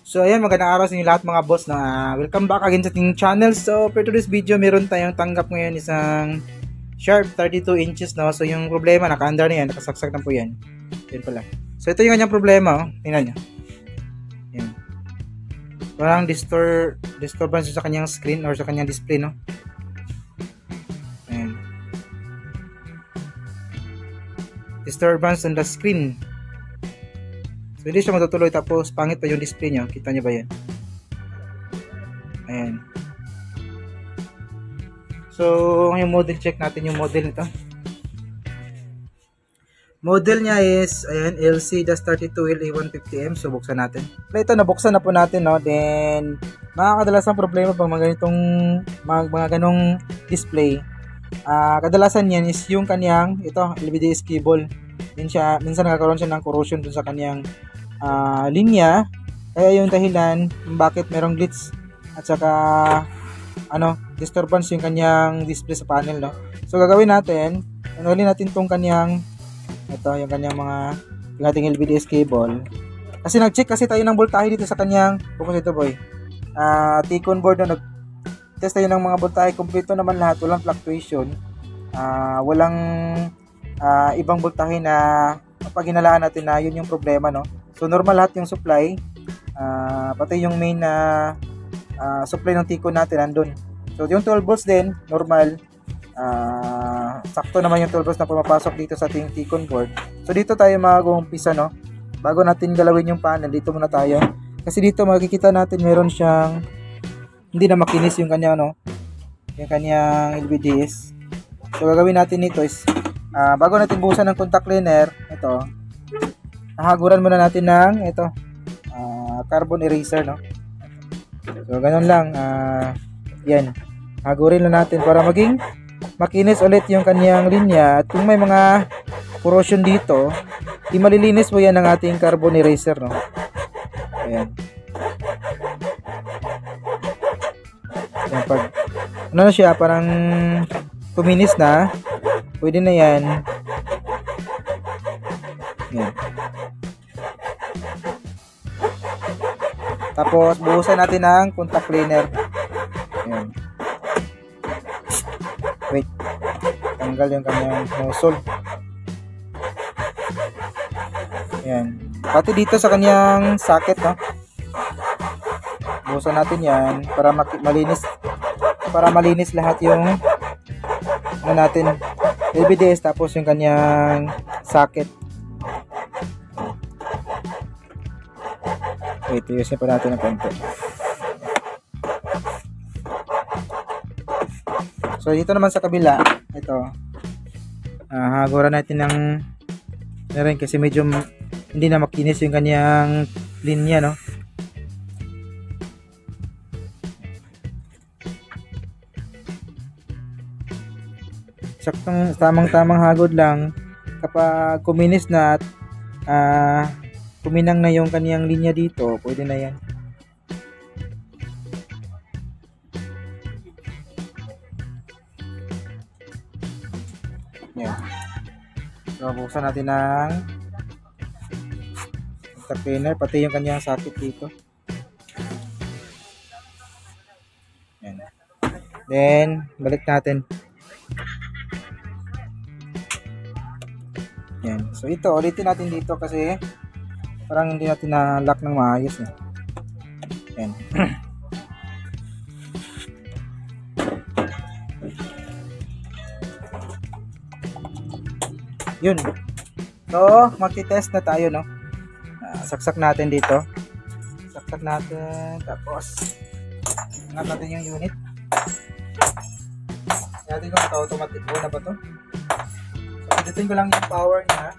So ayan, magandang araw sa inyo lahat mga boss na welcome back again sa ating channel. So for today's video, meron tayong tanggap ngayon isang Sharp 32 inches, no. So yung problema, naka-under na yan, nakasaksak na po yan. Yan pala. So ito yung kanyang problema, oh. Tingnan nyo. Yan. Parang disturbance sa kanyang screen or sa kanyang display, no. Ayan. Disturbance on the screen. So, hindi siya matutuloy, tapos pangit pa yung display nyo. Kita nyo ba yan? Ayan. So, yung model, check natin yung model nito. Model niya is, ayan, LC-32LA150M. So, buksan natin. Ito, nabuksan na po natin, no? Then, makakadalasang problema pag mga ganong display. Kadalasan yan is yung kanyang, ito, LVDS cable. Minsan nagkakaroon siya ng corrosion dun sa kanyang linya, kaya yung dahilan bakit merong glitch at saka disturbance yung kanyang display sa panel, no. So gagawin natin, unulin natin tong kanyang yung ating LVDS cable, kasi nag-check kasi tayo ng voltahe dito sa kanyang focus ito boy, T-con board, no. Nag-test tayo ng mga voltahe, kumpleto naman lahat, walang fluctuation, walang ibang voltahe na pag hinalaan natin na yun yung problema, no. So normal lahat yung supply, pati yung main supply ng T-con natin nandun. So yung 12 volts din normal, sakto naman yung 12 volts na pumapasok dito sa ating T-con board. So dito tayo mag-uumpisa, no. Bago natin galawin yung panel, dito muna tayo, kasi dito makikita natin meron siyang hindi na makinis yung kanya, no, yung kanyang LVDS. So gagawin natin nito is, bago natin buhusan ng contact cleaner, ito, nahaguran muna natin ng ito, carbon eraser, no. So ganun lang, yan, hagurin lang natin para maging makinis ulit yung kanyang linya. At kung may mga corrosion dito, di malilinis mo yan ng ating carbon eraser, no. Ayan. Ayan, pag na siya, parang kuminis na, pwede na yan. Ayan. Tapos buhusan natin ng contact cleaner. Ayan. Wait, tanggal yung kanyang nozzle. Ayan. Pati dito sa kanyang socket, no, buhusan natin yan para malinis lahat yung natin LVDS, tapos yung kanyang socket. Wait, ayusin pa natin ng konti. So dito naman sa kabila, ito, haguran natin ng rin kasi medyo hindi na makinis yung kanyang linya, no. Saktong tamang hagod lang. Kapag kuminis na at kuminang na yung kaniyang linya dito, pwede na yan. Yan. So buksan natin ng contact cleaner, pati yung kanyang socket dito. Yan. Then balik natin. Yan. So ito, ulitin natin dito kasi parang hindi natin na-lock ng maayos, eh. Yan. Yun. So, magti-test na tayo, no. Saksak natin dito. Saksak natin. Tapos, angat natin yung unit. Natin kung auto-automatic na ba to. Pindutin ko lang yung power niya.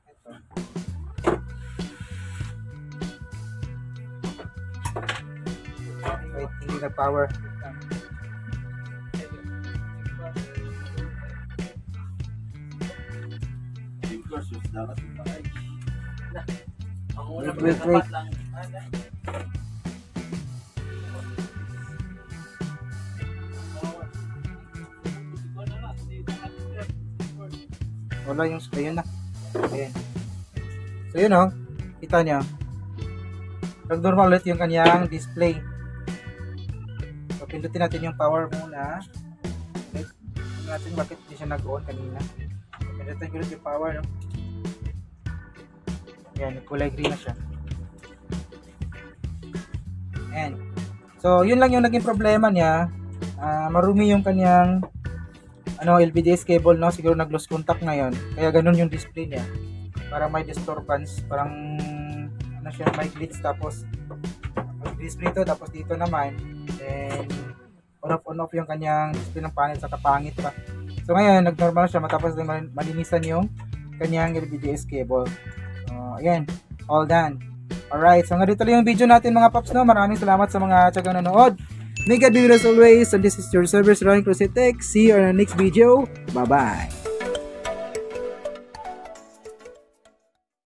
Ito. Wait, hindi na power. Wait. Wala yung spray, yun na. Ayan. So yun o, kita nyo. Nag-normal ulit yung kanyang display. So pindutin natin yung power muna. Tignan natin bakit hindi siya nag-on kanina. Pindutin ulit yung power, no? Yan, kulay green na siya. And so yun lang yung naging problema niya. Marumi yung kanyang LVDS cable, no? Siguro nag-lost contact ngayon. Kaya ganun yung display niya. Parang may disturbance, parang siya, may glitch, tapos mag-display to, tapos dito naman then on off yung kanyang display ng panel, sa kapangit pa. So ngayon nag-normal siya matapos malinisan yung kanyang LVDS cable. So ayan, all done. Alright, so ganito lang yung video natin mga paps, no? Maraming salamat sa mga tiyagang nanood. May God be with us always, and this is your service Ryan Cruzitech. See you on the next video. Bye bye.